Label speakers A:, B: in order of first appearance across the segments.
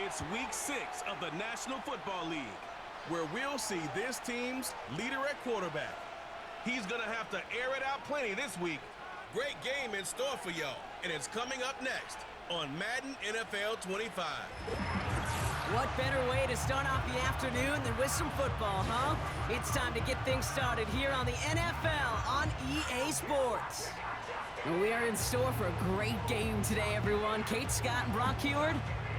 A: It's Week 6 of the National Football League, where we'll see this team's leader at quarterback. He's going to have to air it out plenty this week. Great game in store for y'all, and it's coming up next on Madden NFL 25.
B: What better way to start off the afternoon than with some football, huh? It's time to get things started here on the NFL on EA Sports. And we are in store for a great game today, everyone. Kate Scott and Brock Heward,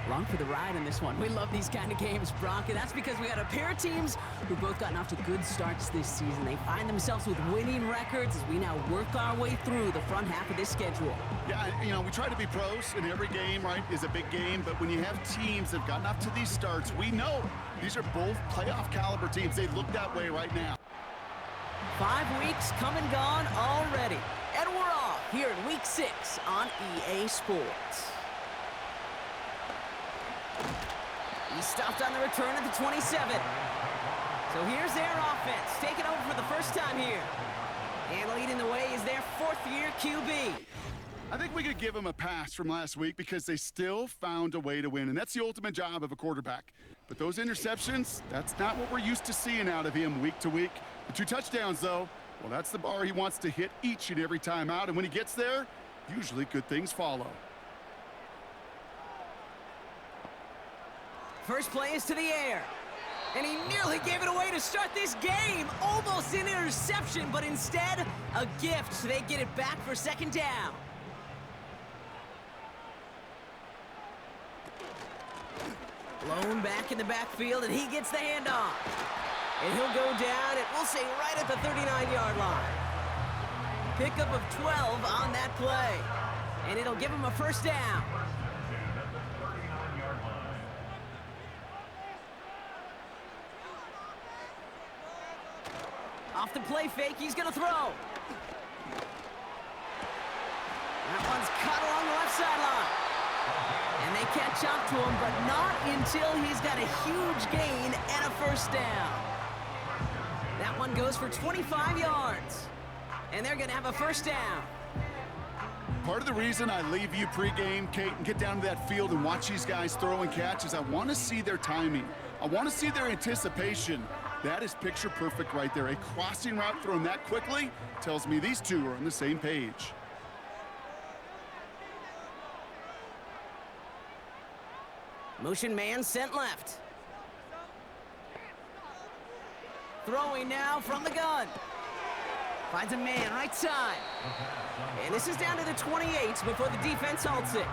B: along for the ride in this one. We love these kind of games, Brock, and that's because we got a pair of teams who've both gotten off to good starts this season. They find themselves with winning records as we now work our way through the front half of this schedule.
C: Yeah, we try to be pros, and every game, right, is a big game, but when you have teams that have gotten off to these starts, we know these are both playoff caliber teams. They look that way right now.
B: 5 weeks come and gone already, and we're off here in Week 6 on EA Sports. He stopped on the return at the 27. So here's their offense, taking over for the first time here. And leading the way is their fourth-year QB.
C: I think we could give them a pass from last week because they still found a way to win, and that's the ultimate job of a quarterback. But those interceptions, that's not what we're used to seeing out of him week to week. The 2 touchdowns, though, well, that's the bar he wants to hit each and every time out, and when he gets there, usually good things follow.
B: First play is to the air. And he nearly gave it away to start this game. Almost an interception, but instead, a gift. So they get it back for second down. Blown back in the backfield, and he gets the handoff. And he'll go down, and we'll say right at the 39-yard line. Pickup of 12 on that play. And it'll give him a first down. Off the play fake, he's going to throw. That one's caught along the left sideline. And they catch up to him, but not until he's got a huge gain and a first down. That one goes for 25 yards. And they're going to have a first down.
C: Part of the reason I leave you pregame, Kate, and get down to that field and watch these guys throw and catch is I want to see their timing. I want to see their anticipation. That is picture perfect right there. A crossing route thrown that quickly tells me these two are on the same page.
B: Motion man sent left. Throwing now from the gun. Finds a man right side. And this is down to the 28 before the defense halts it.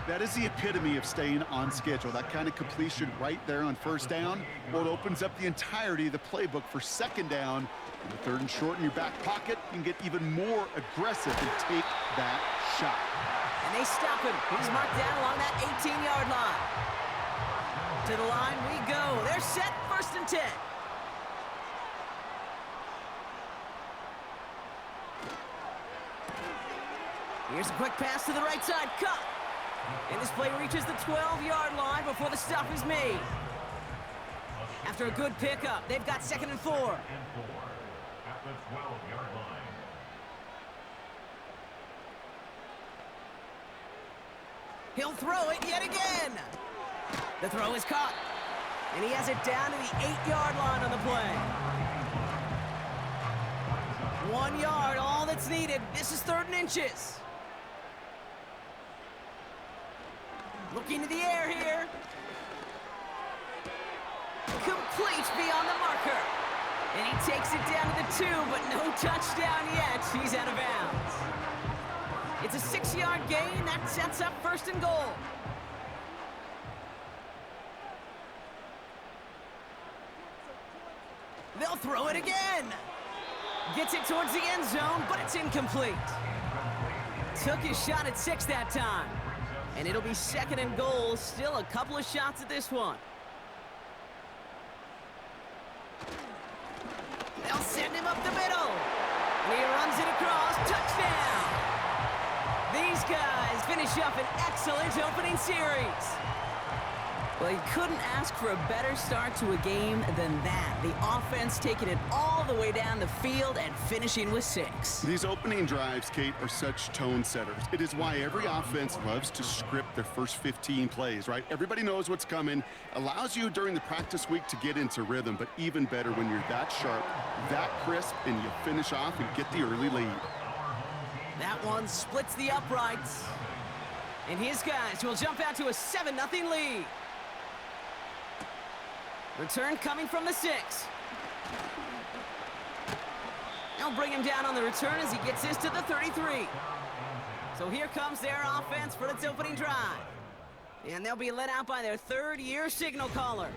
C: That is the epitome of staying on schedule. That kind of completion right there on first down. Well, it opens up the entirety of the playbook for second down. And the third and short in your back pocket, you can get even more aggressive and take that shot.
B: And they stop him. He's marked down along that 18-yard line. To the line we go. They're set, 1st and 10. Here's a quick pass to the right side. Cut. And this play reaches the 12-yard line before the stop is made. After a good pickup, they've got 2nd and 4.
D: At the 12-yard line.
B: He'll throw it yet again. The throw is caught. And he has it down to the 8-yard line on the play. 1 yard, all that's needed. This is 3rd and inches. Looking to the air here. Complete beyond the marker. And he takes it down to the 2, but no touchdown yet. He's out of bounds. It's a 6-yard gain. That sets up 1st and goal. They'll throw it again. Gets it towards the end zone, but it's incomplete. Took his shot at 6 that time. And it'll be 2nd and goal. Still a couple of shots at this one. They'll send him up the middle. And he runs it across. Touchdown. These guys finish up an excellent opening series. Well, you couldn't ask for a better start to a game than that. The offense taking it all the way down the field and finishing with 6.
C: These opening drives, Kate, are such tone setters. It is why every offense loves to script their first 15 plays, right? Everybody knows what's coming. Allows you during the practice week to get into rhythm, but even better when you're that sharp, that crisp, and you finish off and get the early lead.
B: That one splits the uprights. And his guys will jump out to a 7-0 lead. Return coming from the 6. They'll bring him down on the return as he gets this to the 33. So here comes their offense for its opening drive. And they'll be led out by their third-year signal caller.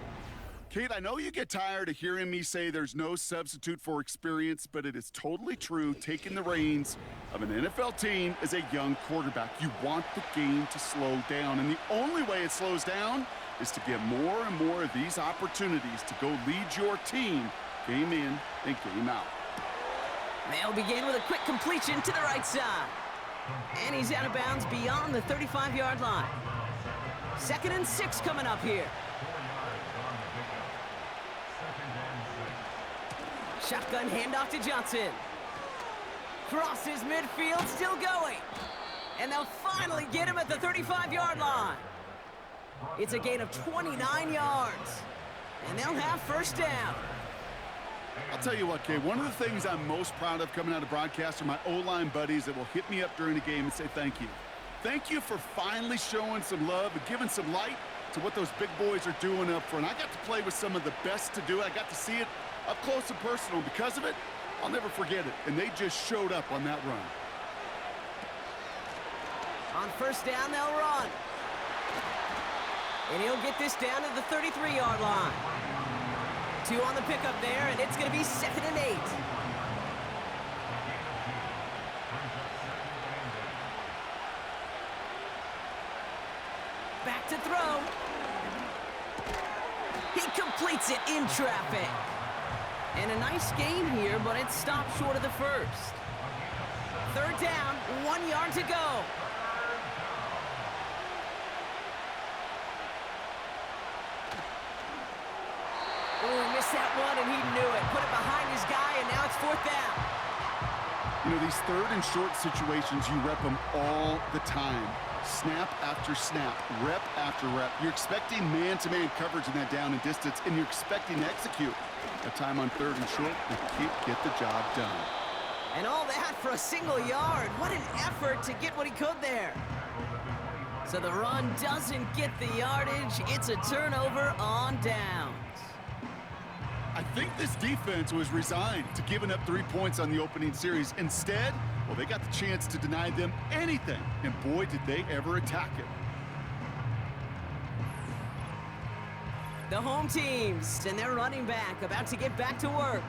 C: Kate, I know you get tired of hearing me say there's no substitute for experience, but it is totally true. Taking the reins of an NFL team as a young quarterback, you want the game to slow down. And the only way it slows down is to get more and more of these opportunities to go lead your team game in and game out.
B: They'll begin with a quick completion to the right side. And he's out of bounds beyond the 35-yard line. 2nd and 6 coming up here. Shotgun handoff to Johnson. Crosses midfield, still going. And they'll finally get him at the 35-yard line. It's a gain of 29 yards. And they'll have first down.
C: I'll tell you what, Kate, one of the things I'm most proud of coming out of broadcast are my O-line buddies that will hit me up during the game and say thank you. Thank you for finally showing some love and giving some light to what those big boys are doing up front. I got to play with some of the best to do it. I got to see it up close and personal. Because of it, I'll never forget it. And they just showed up on that run.
B: On first down, they'll run. And he'll get this down to the 33-yard line. 2 on the pickup there, and it's going to be 2nd and 8. Back to throw. He completes it in traffic. And a nice gain here, but it stopped short of the first. 3rd down, 1 yard to go. Oh, he missed that one, and he knew it. Put it behind his guy, and now it's 4th down.
C: You know, these 3rd and short situations, you rep them all the time. Snap after snap, rep after rep. You're expecting man-to-man coverage in that down and distance, and you're expecting to execute. A time on 3rd and short, they can't get the job done.
B: And all that for a single yard. What an effort to get what he could there. So the run doesn't get the yardage. It's a turnover on downs.
C: I think this defense was resigned to giving up 3 points on the opening series. Instead, well, they got the chance to deny them anything, and boy, did they ever attack it.
B: The home teams and their running back about to get back to work.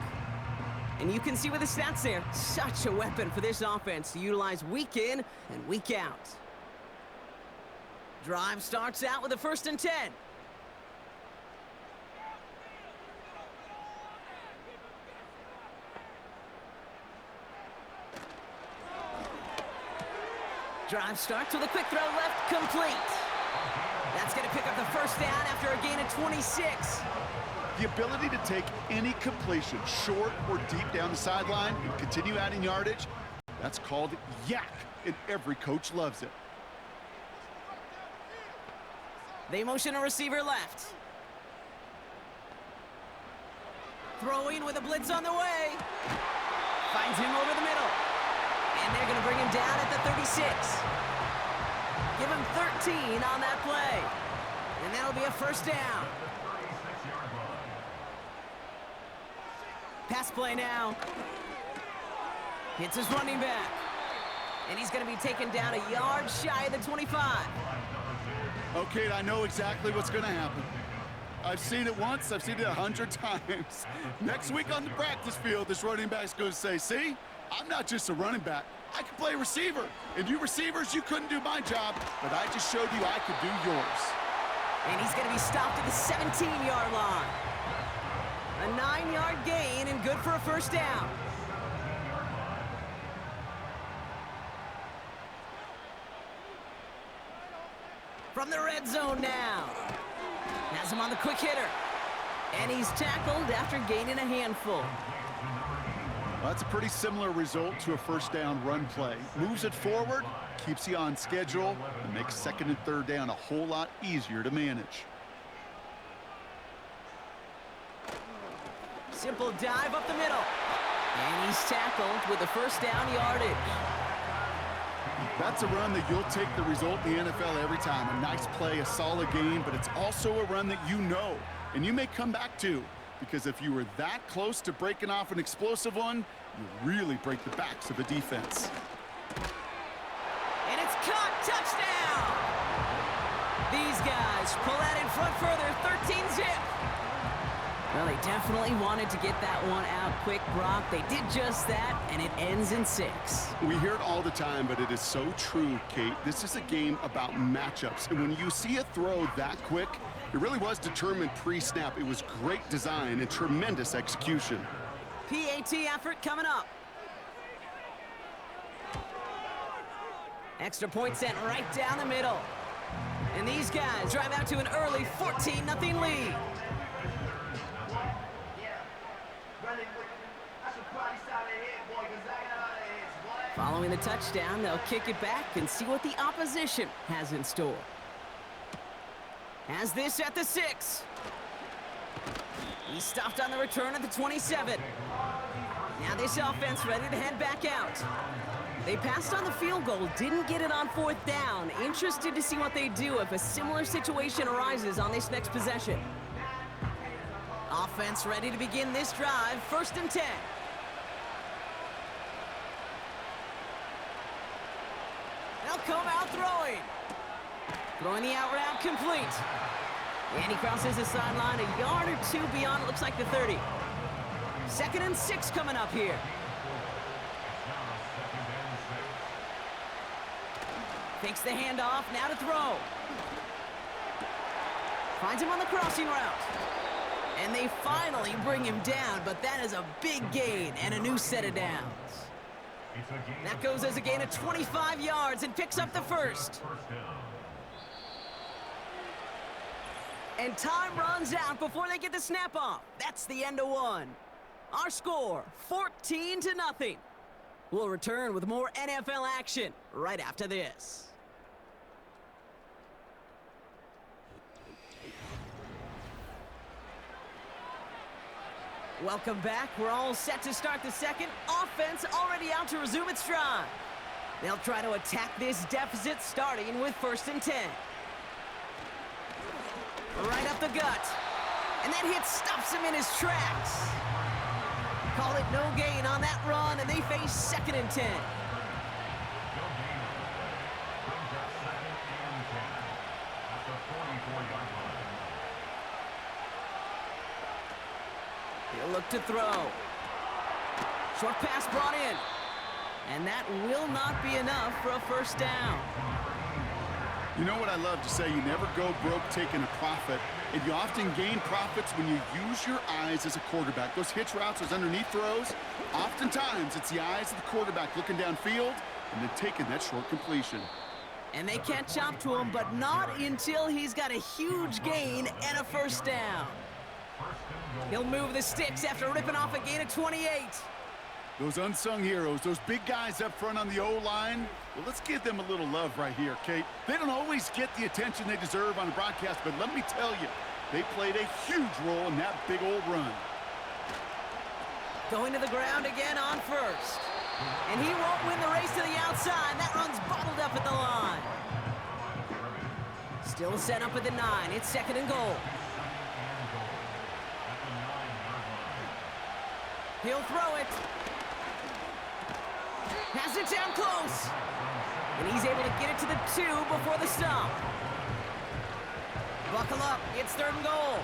B: And you can see with the stats there, such a weapon for this offense to utilize week in and week out. Drive starts out with a 1st and 10. Drive starts with a quick throw left, complete. That's going to pick up the first down after a gain of 26.
C: The ability to take any completion, short or deep down the sideline, and continue adding yardage, that's called yak, and every coach loves it.
B: They motion a receiver left. Throwing with a blitz on the way. Finds him over the middle. And they're going to bring him down at the 36. Give him 13 on that play. And that'll be a first down. Pass play now. Hits his running back. And he's going to be taken down a yard shy of the 25.
C: Okay, I know exactly what's going to happen. I've seen it once, I've seen it 100 times. Next week on the practice field, this running back's going to say, see, I'm not just a running back. I can play receiver. And you receivers, you couldn't do my job, but I just showed you I could do yours.
B: And he's going to be stopped at the 17-yard line. A 9-yard gain and good for a first down. From the red zone now. Has him on the quick hitter. And he's tackled after gaining a handful.
C: Well, that's a pretty similar result to a first down run play. Moves it forward, keeps you on schedule, and makes second and third down a whole lot easier to manage.
B: Simple dive up the middle. And he's tackled with the first down yardage.
C: That's a run that you'll take the result in the NFL every time. A nice play, a solid game, but it's also a run that you know, and you may come back to, because if you were that close to breaking off an explosive one, you really break the backs of a defense.
B: And it's caught. Touchdown! These guys pull that in front further. 13-zip. Well, they definitely wanted to get that one out quick, Brock. They did just that, and it ends in 6.
C: We hear it all the time, but it is so true, Kate. This is a game about matchups, and when you see a throw that quick, it really was determined pre-snap. It was great design and tremendous execution.
B: PAT effort coming up. Extra point sent right down the middle. And these guys drive out to an early 14-0 lead. Following the touchdown, they'll kick it back and see what the opposition has in store. Has this at the 6. He's stopped on the return at the 27. Now this offense ready to head back out. They passed on the field goal, didn't get it on 4th down. Interested to see what they do if a similar situation arises on this next possession. Offense ready to begin this drive, 1st and 10. They'll come out throwing. Throwing the out route complete. And he crosses the sideline a yard or 2 beyond, it looks like the 30. 2nd and 6 coming up here. Takes the handoff, now to throw. Finds him on the crossing route. And they finally bring him down, but that is a big gain and a new set of downs. That goes as a gain of 25 yards and picks up the 1st. And time runs out before they get the snap off. That's the end of 1. Our score, 14-0. We'll return with more NFL action right after this. Welcome back. We're all set to start the second. Offense already out to resume its drive. They'll try to attack this deficit, starting with 1st and 10. Right up the gut. And that hit stops him in his tracks. Call it no gain on that run, and they face 2nd and 10. He'll look to throw. Short pass brought in. And that will not be enough for a 1st down.
C: You know what I love to say, you never go broke taking a profit, and you often gain profits when you use your eyes as a quarterback. Those hitch routes, those underneath throws, oftentimes it's the eyes of the quarterback looking downfield and then taking that short completion.
B: And they catch up to him, but not until he's got a huge gain and a 1st down. He'll move the sticks after ripping off a gain of 28.
C: Those unsung heroes, those big guys up front on the O-line, well, let's give them a little love right here, Kate. They don't always get the attention they deserve on the broadcast, but let me tell you, they played a huge role in that big old run.
B: Going to the ground again on 1st. And he won't win the race to the outside. That run's bottled up at the line. Still set up at the 9. It's 2nd and goal. He'll throw it. Has it down close. And he's able to get it to the 2 before the stop. Buckle up. It's 3rd and goal.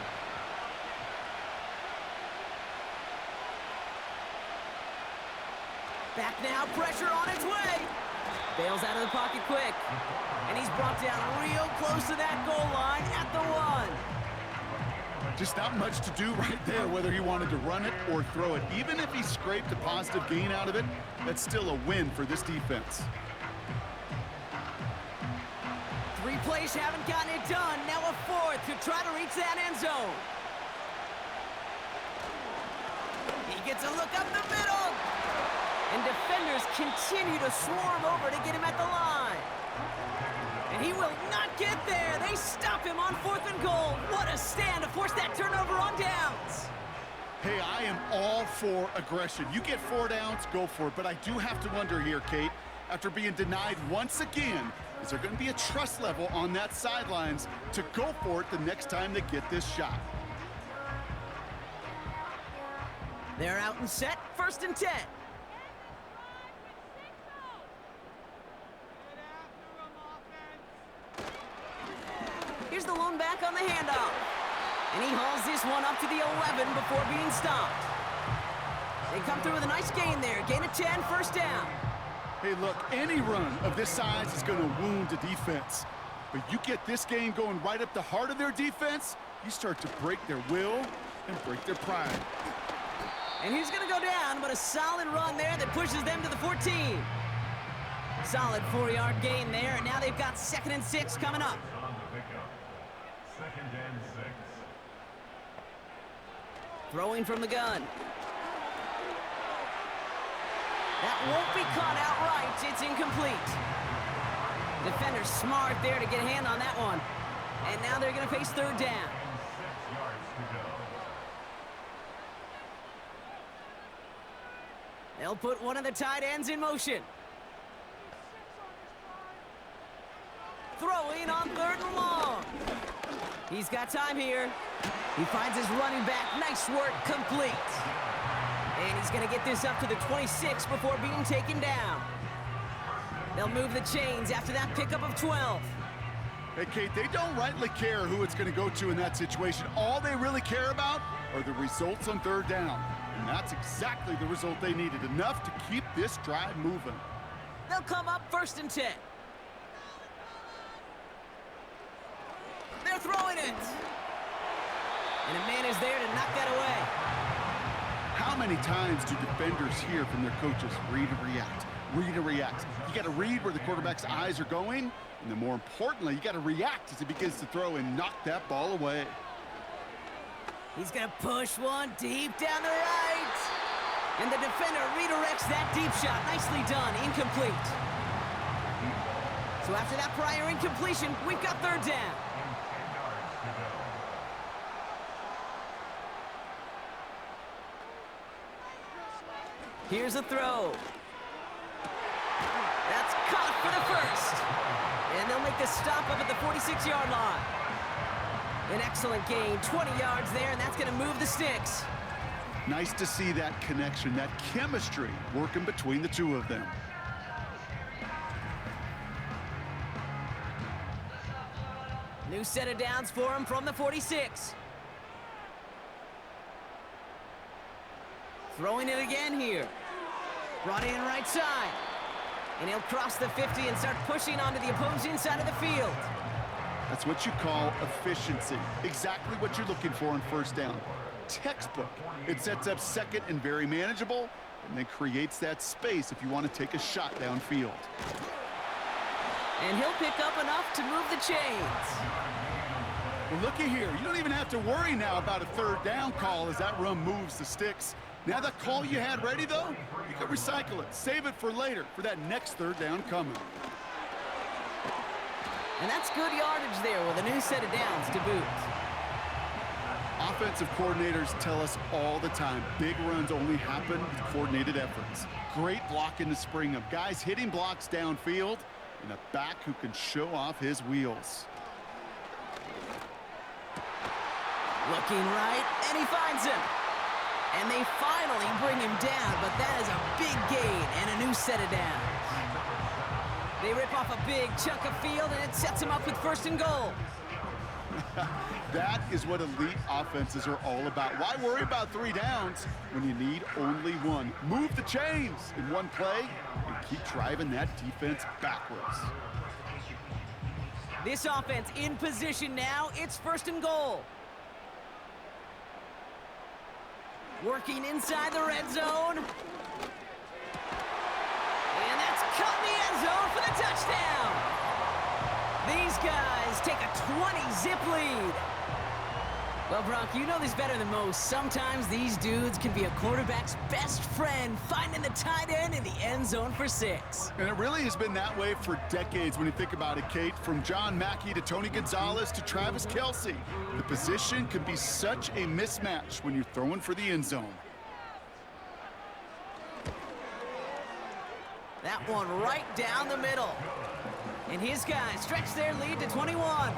B: Back now. Pressure on its way. Bails out of the pocket quick. And he's brought down real close to that goal line at the 1.
C: Just not much to do right there, whether he wanted to run it or throw it. Even if he scraped a positive gain out of it, that's still a win for this defense.
B: 3 plays haven't gotten it done. Now a 4th to try to reach that end zone. He gets a look up the middle. And defenders continue to swarm over to get him at the line. And he will not get there. They stop him on 4th and goal. What a stand to force that turnover on downs.
C: Hey, I am all for aggression. You get 4 downs, go for it. But I do have to wonder here, Kate, after being denied once again, is there going to be a trust level on that sidelines to go for it the next time they get this shot?
B: They're out and set, 1st and 10. Here's the lone back on the handoff. And he hauls this one up to the 11 before being stopped. They come through with a nice gain there. Gain of 10, 1st down.
C: Hey, look, any run of this size is going to wound a defense. But you get this game going right up the heart of their defense, you start to break their will and break their pride.
B: And he's going to go down, but a solid run there that pushes them to the 14. Solid 4-yard gain there, and now they've got 2nd and 6 coming up.
D: On the pickup. 2nd and 6.
B: Throwing from the gun. That won't be caught outright. It's incomplete. Defender smart there to get a hand on that one. And now they're going to face 3rd down.
D: And 6 yards to go.
B: They'll put one of the tight ends in motion. Throwing on 3rd and long. He's got time here. He finds his running back. Nice work, complete. And he's going to get this up to the 26 before being taken down. They'll move the chains after that pickup of 12.
C: Hey, Kate, they don't rightly care who it's going to go to in that situation. All they really care about are the results on 3rd down. And that's exactly the result they needed. Enough to keep this drive moving.
B: They'll come up 1st and 10. They're throwing it. And a man is there to knock that away.
C: How many times do defenders hear from their coaches, read and react, read and react? You got to read where the quarterback's eyes are going, and then more importantly, you got to react as he begins to throw and knock that ball away.
B: He's going to push one deep down the right. And the defender redirects that deep shot. Nicely done. Incomplete. So after that prior incompletion, we've got 3rd down. Here's a throw. That's caught for the 1st. And they'll make the stop up at the 46-yard line. An excellent gain, 20 yards there, and that's going to move the sticks.
C: Nice to see that connection, that chemistry working between the two of them.
B: New set of downs for him from the 46. Throwing it again here. Brought in right side. And he'll cross the 50 and start pushing onto the opposing side of the field.
C: That's what you call efficiency. Exactly what you're looking for on 1st down. Textbook. It sets up 2nd and very manageable, and then creates that space if you want to take a shot downfield.
B: And he'll pick up enough to move the chains.
C: Well, looky here. You don't even have to worry now about a 3rd down call as that run moves the sticks. Now that call you had ready, though, you can recycle it. Save it for later, for that next 3rd down coming.
B: And that's good yardage there with a new set of downs to boot.
C: Offensive coordinators tell us all the time, big runs only happen with coordinated efforts. Great block in the spring of guys hitting blocks downfield and a back who can show off his wheels.
B: Looking right, and he finds him. And they finally bring him down, but that is a big gain and a new set of downs. They rip off a big chunk of field, and it sets them up with 1st and goal.
C: That is what elite offenses are all about. Why worry about 3 downs when you need only 1? Move the chains in one play and keep driving that defense backwards.
B: This offense in position now. It's 1st and goal. Working inside the red zone. And that's caught in the end zone for the touchdown. These guys take a 20-zip lead. Well, Brock, you know this better than most. Sometimes these dudes can be a quarterback's best friend, finding the tight end in the end zone for 6.
C: And it really has been that way for decades when you think about it, Kate. From John Mackey to Tony Gonzalez to Travis Kelce. The position can be such a mismatch when you're throwing for the end zone.
B: That one right down the middle. And his guys stretch their lead to 21.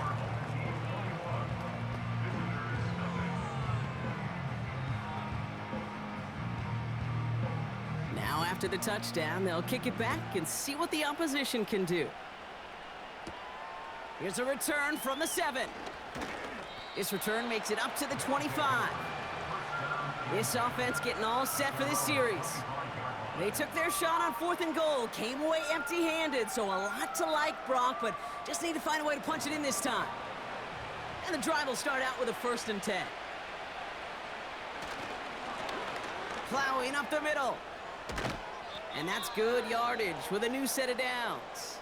B: Now after the touchdown, they'll kick it back and see what the opposition can do. Here's a return from the 7. This return makes it up to the 25. This offense getting all set for this series. They took their shot on 4th and goal, came away empty-handed, so a lot to like, Brock, but just need to find a way to punch it in this time. And the drive will start out with a 1st and 10. Plowing up the middle. And that's good yardage with a new set of downs.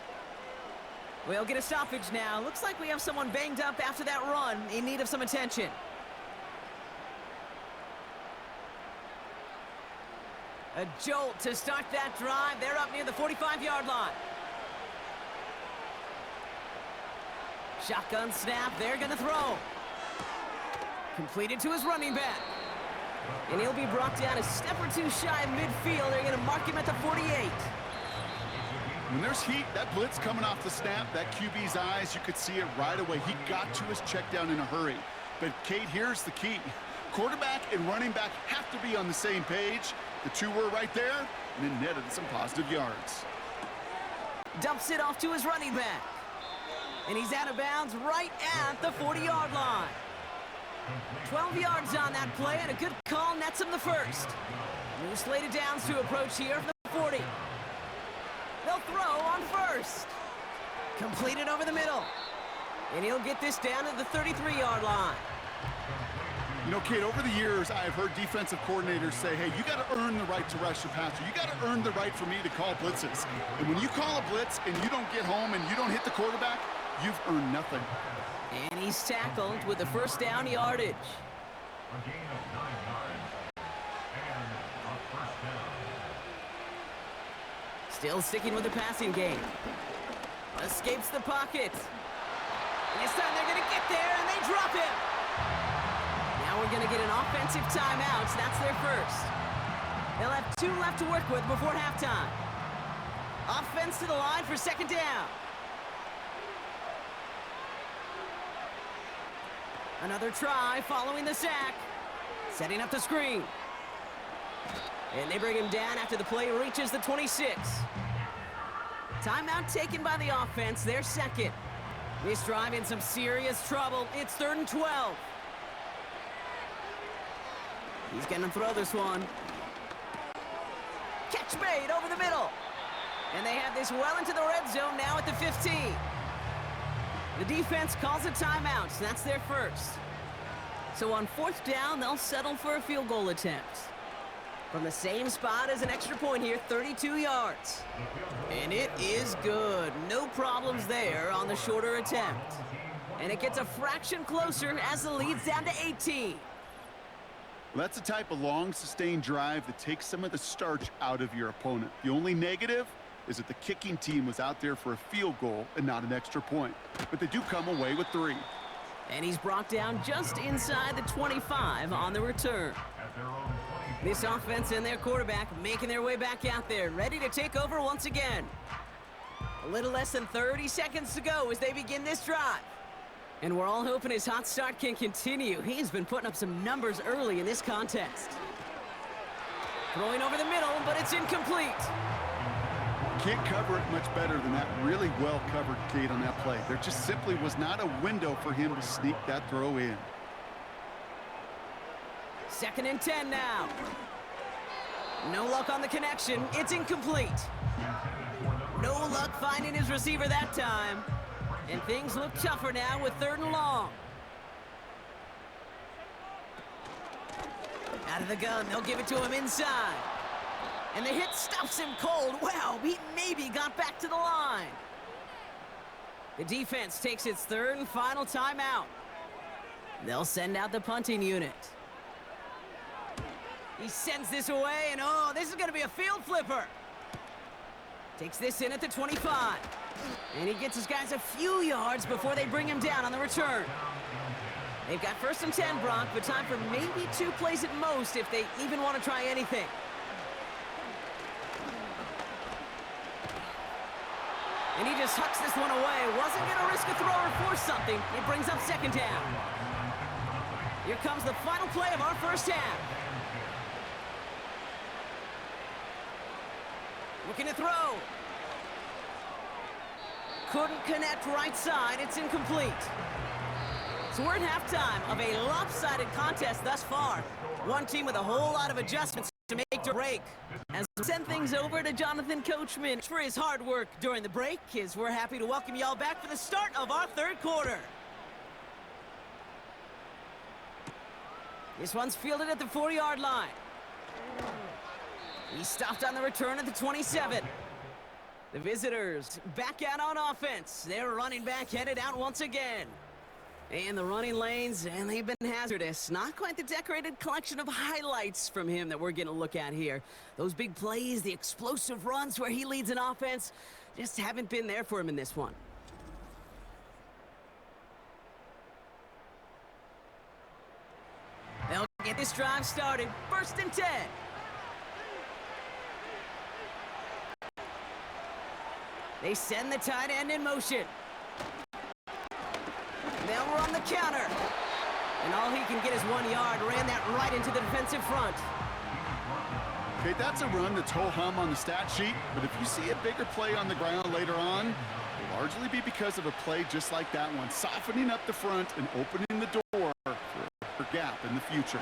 B: We'll get a stoppage now. Looks like we have someone banged up after that run, in need of some attention. A jolt to start that drive. They're up near the 45-yard line. Shotgun snap. They're going to throw. Completed to his running back. And he'll be brought down a step or two shy of midfield. They're going to mark him at the 48.
C: When there's heat, that blitz coming off the snap, that QB's eyes, you could see it right away. He got to his check down in a hurry. But, Kate, here's the key. Quarterback and running back have to be on the same page. The two were right there, and it netted some positive yards.
B: Dumps it off to his running back. And he's out of bounds right at the 40-yard line. 12 yards on that play, and a good call nets him the 1st. New slated downs to approach here from the 40. They'll throw on 1st. Completed over the middle. And he'll get this down to the 33-yard line.
C: You know, Kate, over the years, I've heard defensive coordinators say, hey, you got to earn the right to rush the passer. You got to earn the right for me to call blitzes. And when you call a blitz and you don't get home and you don't hit the quarterback, you've earned nothing.
B: And he's tackled with the 1st down yardage.
D: A gain of 9 yards. And a 1st down.
B: Still sticking with the passing game. Escapes the pocket. And this time they're going to get there, and they drop him. Now we're going to get an offensive timeout. So that's their 1st. They'll have 2 left to work with before halftime. Offense to the line for 2nd down. Another try following the sack. Setting up the screen. And they bring him down after the play reaches the 26. Timeout taken by the offense, their 2nd. This drive in some serious trouble. It's 3rd and 12. He's going to throw this one. Catch made over the middle. And they have this well into the red zone now at the 15. The defense calls a timeout, so that's their 1st. So on 4th down, they'll settle for a field goal attempt. From the same spot as an extra point here, 32 yards. And it is good. No problems there on the shorter attempt. And it gets a fraction closer as the lead's down to 18.
C: Well, that's the type of long, sustained drive that takes some of the starch out of your opponent. The only negative is that the kicking team was out there for a field goal and not an extra point. But they do come away with 3.
B: And he's brought down just inside the 25 on the return. This offense and their quarterback making their way back out there, ready to take over once again. A little less than 30 seconds to go as they begin this drive. And we're all hoping his hot start can continue. He's been putting up some numbers early in this contest. Throwing over the middle, but it's incomplete.
C: Can't cover it much better than that. Really well covered, Kate, on that play. There just simply was not a window for him to sneak that throw in.
B: 2nd and 10 now. No luck on the connection. It's incomplete. No luck finding his receiver that time. And things look tougher now with 3rd and long. Out of the gun, they'll give it to him inside. And the hit stops him cold. Wow, he maybe got back to the line. The defense takes its 3rd and final timeout. They'll send out the punting unit. He sends this away, and oh, this is going to be a field flipper. Takes this in at the 25. And he gets his guys a few yards before they bring him down on the return. They've got 1st and 10, Brock, but time for maybe 2 plays at most if they even want to try anything. And he just hucks this one away. Wasn't going to risk a throw or force something. It brings up 2nd down. Here comes the final play of our first half. Looking to throw. Couldn't connect right side. It's incomplete. So we're at halftime of a lopsided contest thus far. One team with a whole lot of adjustments to make to break. As we send things over to Jonathan Coachman for his hard work during the break, as we're happy to welcome y'all back for the start of our 3rd quarter. This one's fielded at the 4-yard line. He stopped on the return at the 27. The visitors back out on offense. Their running back headed out once again. And the running lanes, and they've been hazardous. Not quite the decorated collection of highlights from him that we're going to look at here. Those big plays, the explosive runs where he leads an offense, just haven't been there for him in this one. They'll get this drive started. 1st and 10. They send the tight end in motion. They'll run the counter. And all he can get is 1 yard. Ran that right into the defensive front.
C: Okay, that's a run that's ho-hum on the stat sheet, but if you see a bigger play on the ground later on, it'll largely be because of a play just like that one, softening up the front and opening the door for a gap in the future.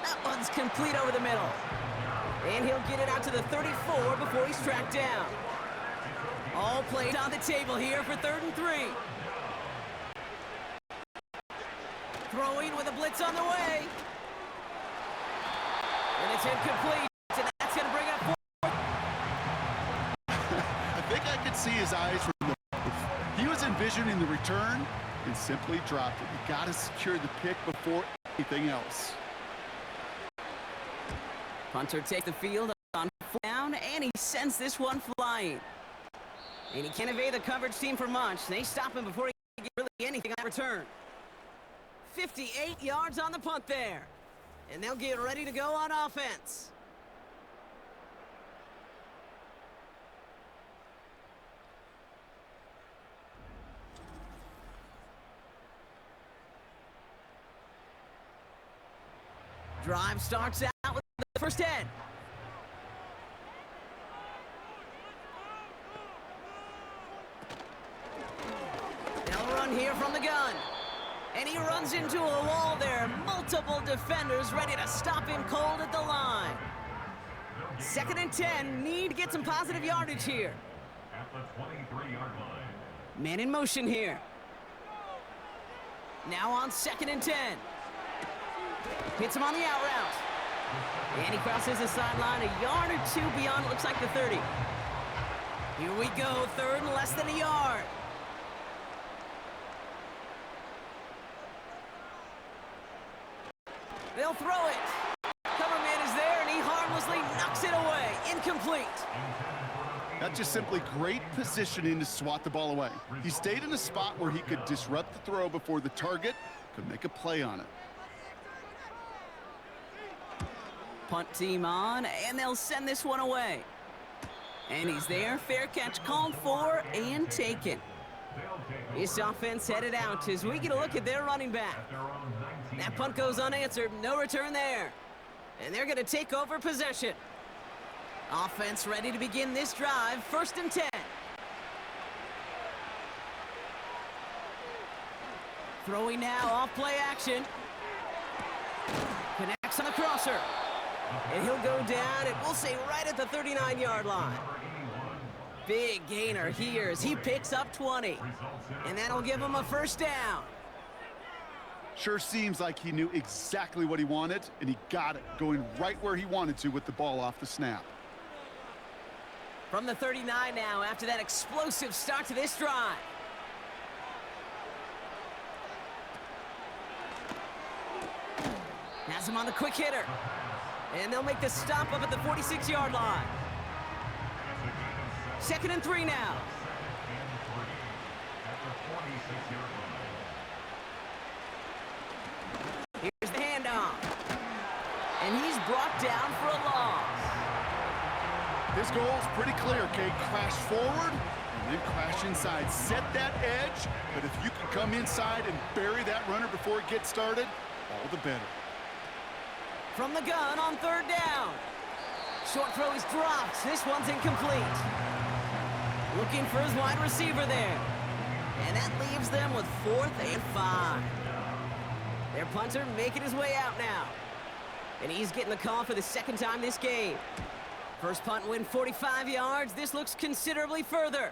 B: That one's complete over the middle. And he'll get it out to the 34 before he's tracked down. All plays on the table here for 3rd and 3. Throwing with a blitz on the way. And it's incomplete, and that's going to bring up 4th.
C: I think I could see his eyes from the... He was envisioning the return and simply dropped it. You got to secure the pick before anything else.
B: Punter takes the field on 4th down, and he sends this one flying. And he can't evade the coverage team for much. They stop him before he can get really anything on return. 58 yards on the punt there. And they'll get ready to go on offense. Drive starts out with the 1st and 10. They'll run here from the gun. And he runs into a wall there. Multiple defenders ready to stop him cold at the line. 2nd and 10. Need to get some positive yardage here.
D: At the 23-yard line.
B: Man in motion here. Now on 2nd and 10. Hits him on the out route. And he crosses the sideline a yard or 2 beyond, looks like the 30. Here we go, 3rd and less than a yard. They'll throw it. Cover man is there, and he harmlessly knocks it away. Incomplete.
C: That's just simply great positioning to swat the ball away. He stayed in a spot where he could disrupt the throw before the target could make a play on it.
B: Punt team on, and they'll send this one away. And he's there. Fair catch called for and taken. This offense headed out as we get a look at their running back. That punt goes unanswered. No return there. And they're going to take over possession. Offense ready to begin this drive. 1st and 10. Throwing now off play action. Connects on the crosser. And he'll go down, and we'll say right at the 39-yard line. Big gainer here as he picks up 20. And that'll give him a 1st down.
C: Sure seems like he knew exactly what he wanted, and he got it, going right where he wanted to with the ball off the snap.
B: From the 39 now, after that explosive start to this drive. him on the quick hitter. And they'll make the stop up at the 46-yard line. 2nd and 3 now. Here's the handoff. And he's brought down for a loss.
C: This goal is pretty clear, Kate. Crash forward and then crash inside. Set that edge, but if you can come inside and bury that runner before it gets started, all the better.
B: From the gun on 3rd down. Short throw is dropped. This one's incomplete. Looking for his wide receiver there. And that leaves them with 4th and 5. Their punter making his way out now. And he's getting the call for the 2nd time this game. First punt win 45 yards. This looks considerably further.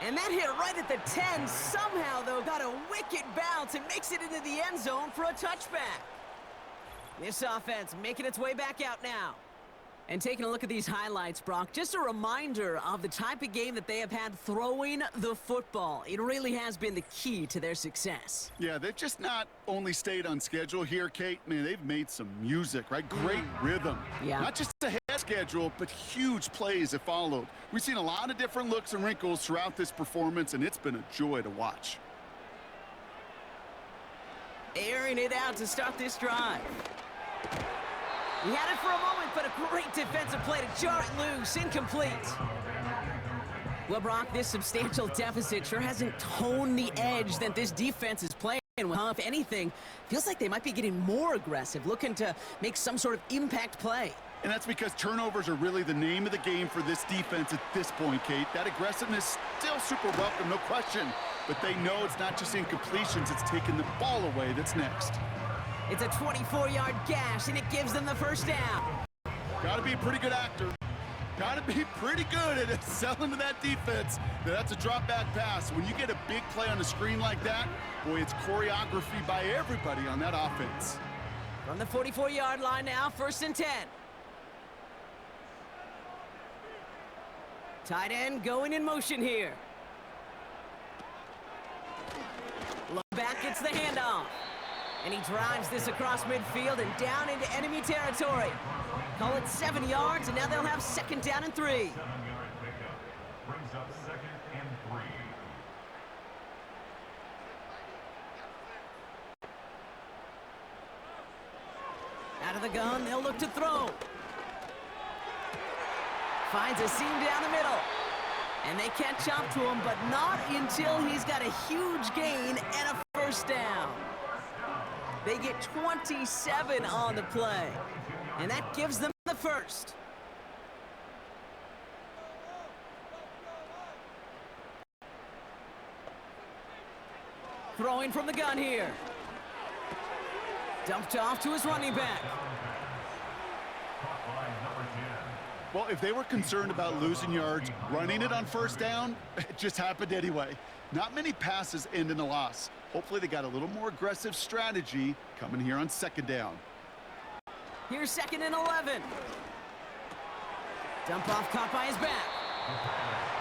B: And that hit right at the 10. Somehow, though, got a wicked bounce and makes it into the end zone for a touchback. This offense making its way back out now. And taking a look at these highlights, Brock, just a reminder of the type of game that they have had throwing the football. It really has been the key to their success.
C: Yeah, they've just not only stayed on schedule here, Kate. Man, they've made some music, right? Great rhythm.
B: Yeah.
C: Not just ahead of schedule, but huge plays have followed. We've seen a lot of different looks and wrinkles throughout this performance, and it's been a joy to watch.
B: Airing it out to start this drive. He had it for a moment, but a great defensive play to jar it loose. Incomplete. Well, Brock, this substantial deficit sure hasn't toned the edge that this defense is playing with. If anything, feels like they might be getting more aggressive, looking to make some sort of impact play.
C: And that's because turnovers are really the name of the game for this defense at this point, Kate. That aggressiveness still super welcome, no question. But they know it's not just incompletions, it's taking the ball away that's next.
B: It's a 24-yard gash, and it gives them the first down.
C: Got to be a pretty good actor. Got to be pretty good at selling to that defense. That's a drop-back pass. When you get a big play on the screen like that, boy, it's choreography by everybody on that offense.
B: From the 44-yard line now, 1st and 10. Tight end going in motion here. Look back, gets the handoff. And he drives this across midfield and down into enemy territory. Call it 7 yards, and now they'll have 2nd down and 3.
D: 7-yard pickup brings up 2nd and 3.
B: Out of the gun, they'll look to throw. Finds a seam down the middle. And they catch up to him, but not until he's got a huge gain and a 1st down. They get 27 on the play, and that gives them the 1st. Throwing from the gun here. Dumped off to his running back.
C: Well, if they were concerned about losing yards, running it on 1st down, it just happened anyway. Not many passes end in a loss. Hopefully they got a little more aggressive strategy coming here on 2nd down.
B: Here's 2nd and 11. Dump off caught by his back.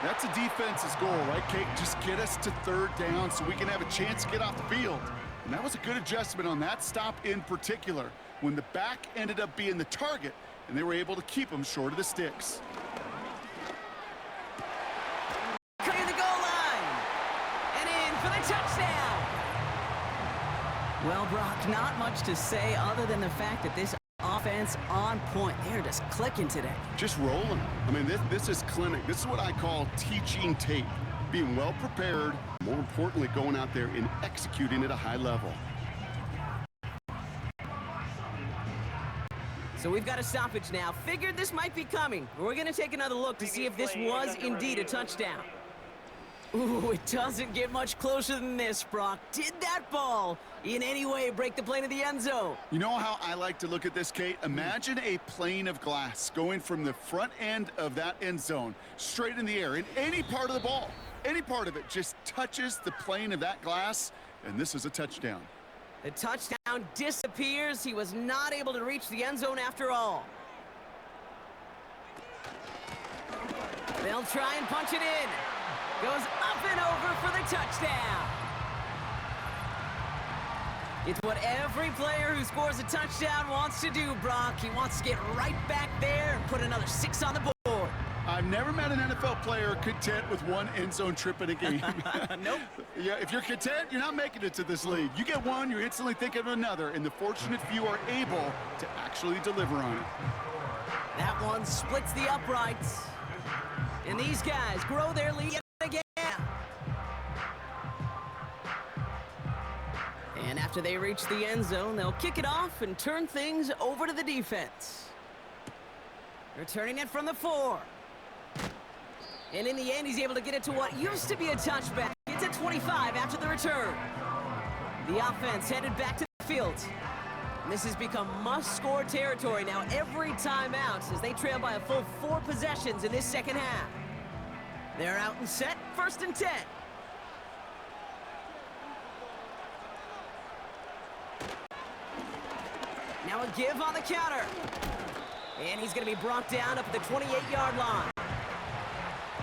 C: That's a defense's goal, right, Kate? Just get us to 3rd down so we can have a chance to get off the field. And that was a good adjustment on that stop in particular, when the back ended up being the target, and they were able to keep him short of the sticks.
B: Clear the goal line. And in for the touchdown. Well, Brock, not much to say other than the fact that this offense on point. They're just clicking today.
C: Just rolling. I mean, this is clinic. This is what I call teaching tape. Being well prepared, more importantly, going out there and executing at a high level.
B: So we've got a stoppage now. Figured this might be coming. We're going to take another look to see if this was indeed a touchdown. Ooh, it doesn't get much closer than this, Brock. Did that ball in any way break the plane of the end zone?
C: You know how I like to look at this, Kate? Imagine a plane of glass going from the front end of that end zone straight in the air. In any part of the ball, any part of it just touches the plane of that glass, and this is a touchdown.
B: The touchdown disappears. He was not able to reach the end zone after all. They'll try and punch it in. Goes up and over for the touchdown. It's what every player who scores a touchdown wants to do, Brock. He wants to get right back there and put another 6 on the board.
C: I've never met an NFL player content with one end zone trip in a game.
B: Nope.
C: Yeah, if you're content, you're not making it to this league. You get one, you're instantly thinking of another, and the fortunate few are able to actually deliver on it.
B: That one splits the uprights. And these guys grow their lead again. And after they reach the end zone, they'll kick it off and turn things over to the defense. Returning it from the 4. And in the end, he's able to get it to what used to be a touchback. It's at 25 after the return. The offense headed back to the field. And this has become must-score territory now every time out as they trail by a full 4 possessions in this second half. They're out and set, 1st and 10. Now a give on the counter. And he's going to be brought down up at the 28-yard line.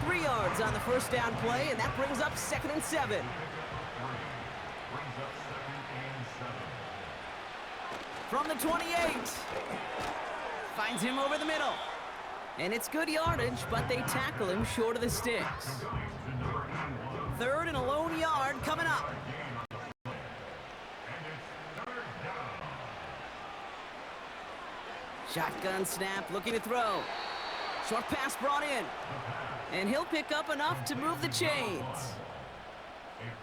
B: 3 yards on the first down play, and that brings up 2nd and 7. From the 28. Finds him over the middle. And it's good yardage, but they tackle him short of the sticks. 3rd and a lone yard coming up. Shotgun snap, looking to throw. Short pass brought in. And he'll pick up enough to move the chains.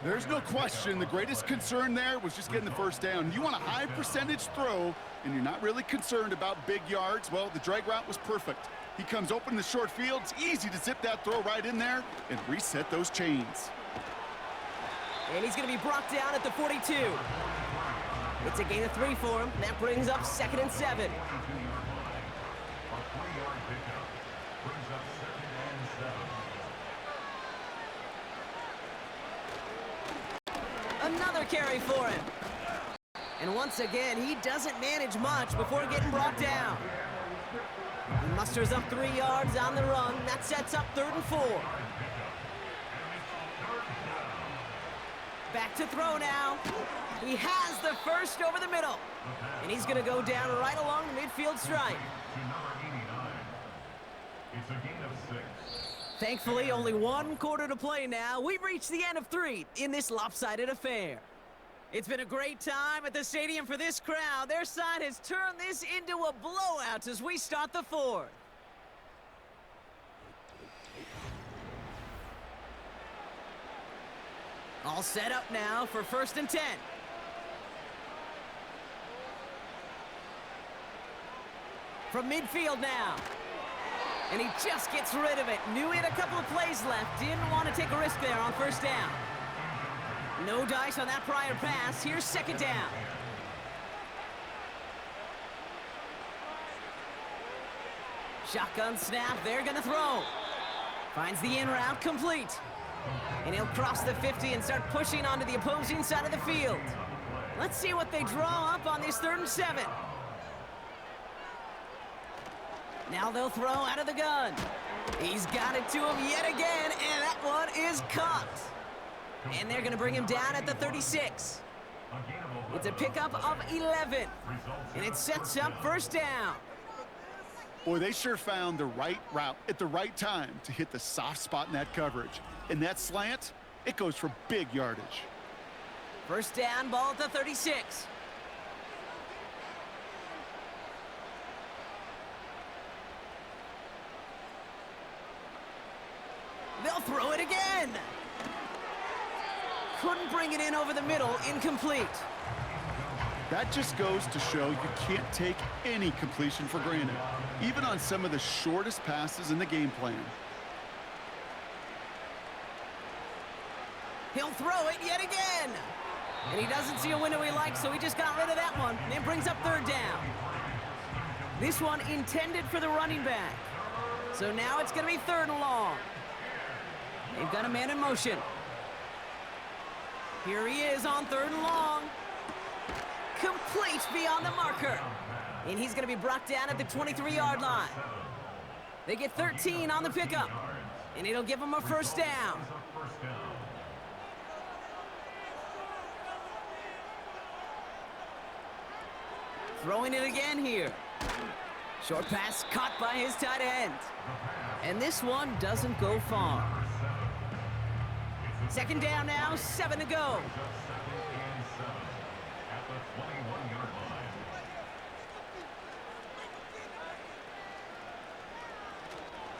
C: There's no question the greatest concern there was just getting the first down. You want a high percentage throw, and you're not really concerned about big yards. Well, the drag route was perfect. He comes open in the short field. It's easy to zip that throw right in there and reset those chains.
B: And he's going to be brought down at the 42. It's a gain of 3 for him. That brings up 2nd and 7. Another carry for him. And once again, he doesn't manage much before getting brought down. He musters up 3 yards on the run. That sets up 3rd and 4. Back to throw now. He has the first over the middle. And he's going to go down right along the midfield stripe.
D: It's a gain of 6.
B: Thankfully, only 1 quarter to play now. We've reached the end of 3 in this lopsided affair. It's been a great time at the stadium for this crowd. Their side has turned this into a blowout as we start the 4th. All set up now for 1st and 10. From midfield now. And he just gets rid of it. Knew he had a couple of plays left. Didn't want to take a risk there on 1st down. No dice on that prior pass. Here's 2nd down. Shotgun snap. They're going to throw. Finds the in route complete. And he'll cross the 50 and start pushing onto the opposing side of the field. Let's see what they draw up on this 3rd and 7. Now they'll throw out of the gun. He's got it to him yet again, and that one is caught. And they're going to bring him down at the 36. It's a pickup of 11. And it sets up 1st down.
C: Boy, they sure found the right route at the right time to hit the soft spot in that coverage. And that slant, it goes for big yardage.
B: 1st down, ball at the 36. They'll throw it again. Couldn't bring it in over the middle, incomplete.
C: That just goes to show you can't take any completion for granted, even on some of the shortest passes in the game plan.
B: He'll throw it yet again. And he doesn't see a window he likes, so he just got rid of that one. And it brings up 3rd down. This one intended for the running back. So now it's going to be 3rd and long. They've got a man in motion. Here he is on 3rd and long. Complete beyond the marker. And he's going to be brought down at the 23-yard line. They get 13 on the pickup. And it'll give them a 1st down. Throwing it again here. Short pass caught by his tight end. And this one doesn't go far. Second down now, 7 to go.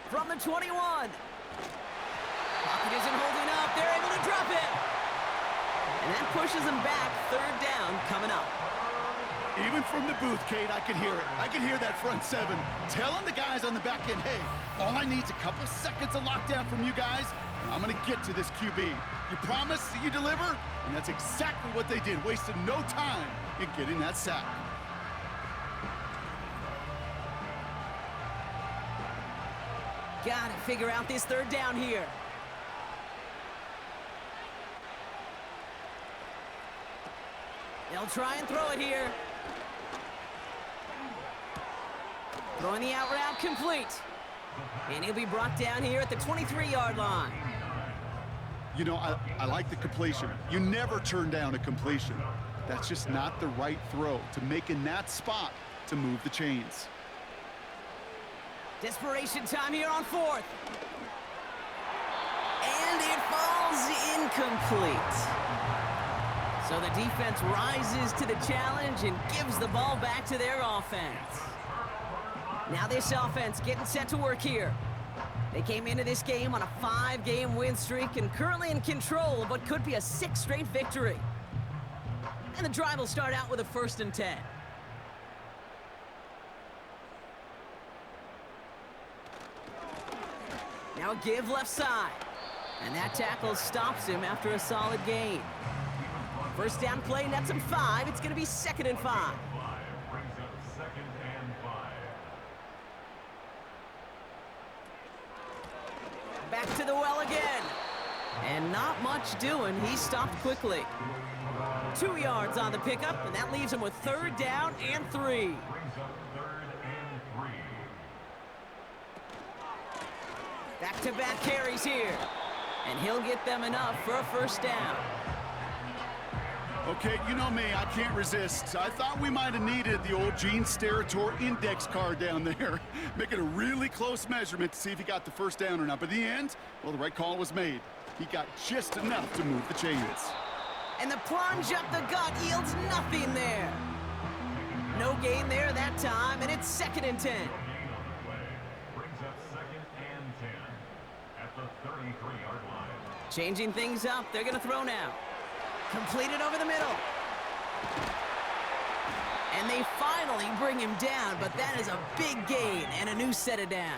B: From the 21. Pocket isn't holding up. They're able to drop it. And that pushes them back. Third down coming up.
C: Even from the booth, Kate, I could hear it. I could hear that front seven telling the guys on the back end, hey, all I need is a couple seconds of lockdown from you guys, and I'm going to get to this QB. You promise that you deliver? And that's exactly what they did. Wasted no time in getting that sack.
B: Got to figure out this third down here. They'll try and throw it here. Throwing the out route complete. And he'll be brought down here at the 23-yard line.
C: You know, I like the completion. You never turn down a completion. That's just not the right throw to make in that spot to move the chains.
B: Desperation time here on fourth. And it falls incomplete. So the defense rises to the challenge and gives the ball back to their offense. Now this offense getting set to work here. They came into this game on a 5-game win streak and currently in control of what could be a 6th straight victory. And the drive will start out with a 1st and 10. Now a give left side. And that tackle stops him after a solid gain. First down play nets him 5. It's going to be 2nd and 5. Back to the well again. And not much doing. He stopped quickly. 2 yards on the pickup, and that leaves him with 3rd down and 3. Back-to-back carries here. And he'll get them enough for a 1st down.
C: Okay, you know me, I can't resist. I thought we might have needed the old Gene Steratore index card down there. Making a really close measurement to see if he got the 1st down or not. But in the end, well, the right call was made. He got just enough to move the chains.
B: And the plunge up the gut yields nothing there. No gain there that time, and it's 2nd and 10. Changing things up, they're going to throw now. Completed over the middle. And they finally bring him down, but that is a big gain and a new set of downs.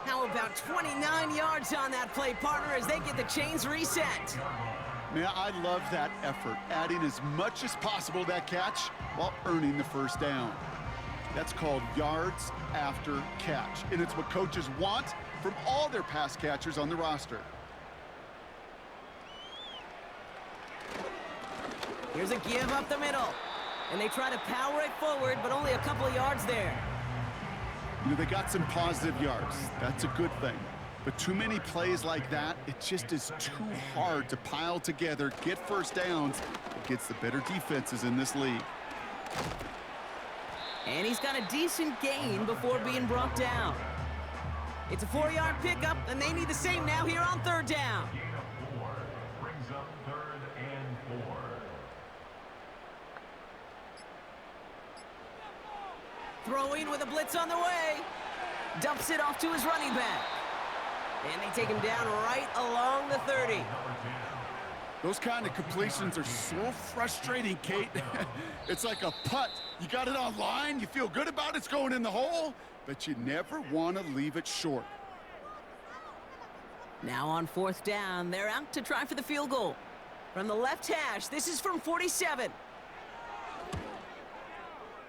B: How about 29 yards on that play, partner, as they get the chains reset?
C: Man, I love that effort, adding as much as possible to that catch while earning the 1st down. That's called yards after catch, and it's what coaches want from all their pass catchers on the roster.
B: Here's a give up the middle. And they try to power it forward, but only a couple of yards there.
C: You know, they got some positive yards. That's a good thing. But too many plays like that, it just is too hard to pile together, get 1st downs against the better defenses in this league.
B: And he's got a decent gain before being brought down. It's a 4-yard pickup, and they need the same now here on 3rd down. Throwing with a blitz on the way. Dumps it off to his running back. And they take him down right along the 30.
C: Those kind of completions are so frustrating, Kate. It's like a putt. You got it on line, you feel good about it's going in the hole, but you never want to leave it short.
B: Now on 4th down, they're out to try for the field goal. From the left hash, this is from 47.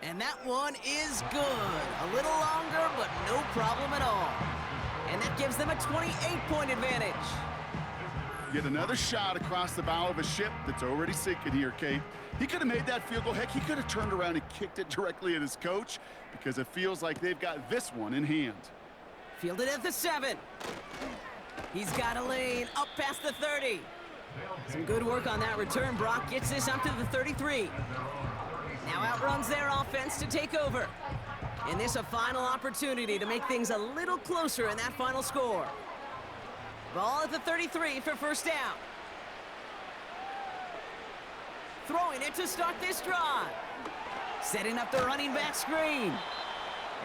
B: And that one is good. A little longer, but no problem at all. And that gives them a 28-point advantage.
C: Yet another shot across the bow of a ship that's already sinking here, Kate. He could have made that field goal. Heck, he could have turned around and kicked it directly at his coach because it feels like they've got this one in hand.
B: Fielded at the 7. He's got a lane up past the 30. Some good work on that return. Brock gets this up to the 33. Now outruns their offense to take over. And this a final opportunity to make things a little closer in that final score. Ball at the 33 for first down. Throwing it to start this drive. Setting up the running back screen.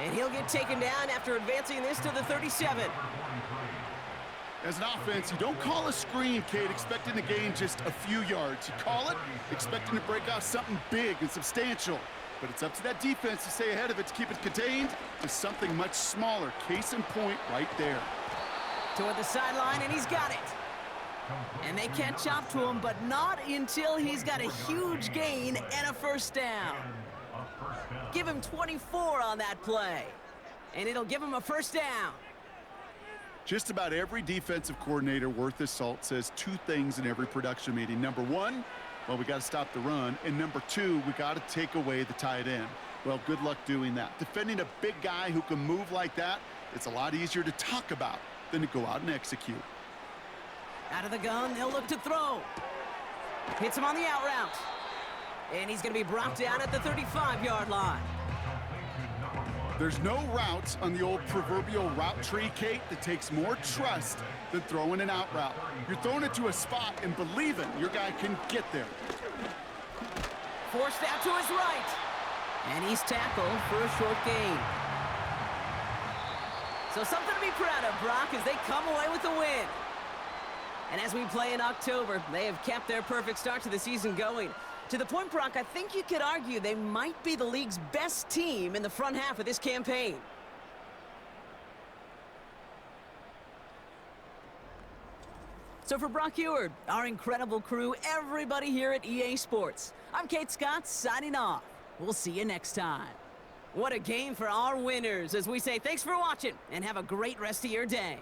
B: And he'll get taken down after advancing this to the 37.
C: As an offense, you don't call a screen, Kate, expecting to gain just a few yards. You call it expecting to break out something big and substantial. But it's up to that defense to stay ahead of it, to keep it contained to something much smaller. Case in point right there.
B: Toward the sideline, and he's got it. And they can't chop to him, but not until he's got a huge gain and a first down. Give him 24 on that play. And it'll give him a first down.
C: Just about every defensive coordinator worth his salt says two things in every production meeting. Number one, well, we got to stop the run. And number two, we got to take away the tight end. Well, good luck doing that. Defending a big guy who can move like that, it's a lot easier to talk about than to go out and execute.
B: Out of the gun, they'll look to throw. Hits him on the out route. And he's going to be brought down at the 35-yard line.
C: There's no route on the old proverbial route tree, Kate, that takes more trust than throwing an out route. You're throwing it to a spot and believing your guy can get there.
B: Forced out to his right. And he's tackled for a short gain. So something to be proud of, Brock, as they come away with the win. And as we play in October, they have kept their perfect start to the season going. To the point, Brock, I think you could argue they might be the league's best team in the front half of this campaign. So for Brock Eward, our incredible crew, everybody here at EA Sports, I'm Kate Scott signing off. We'll see you next time. What a game for our winners as we say thanks for watching and have a great rest of your day.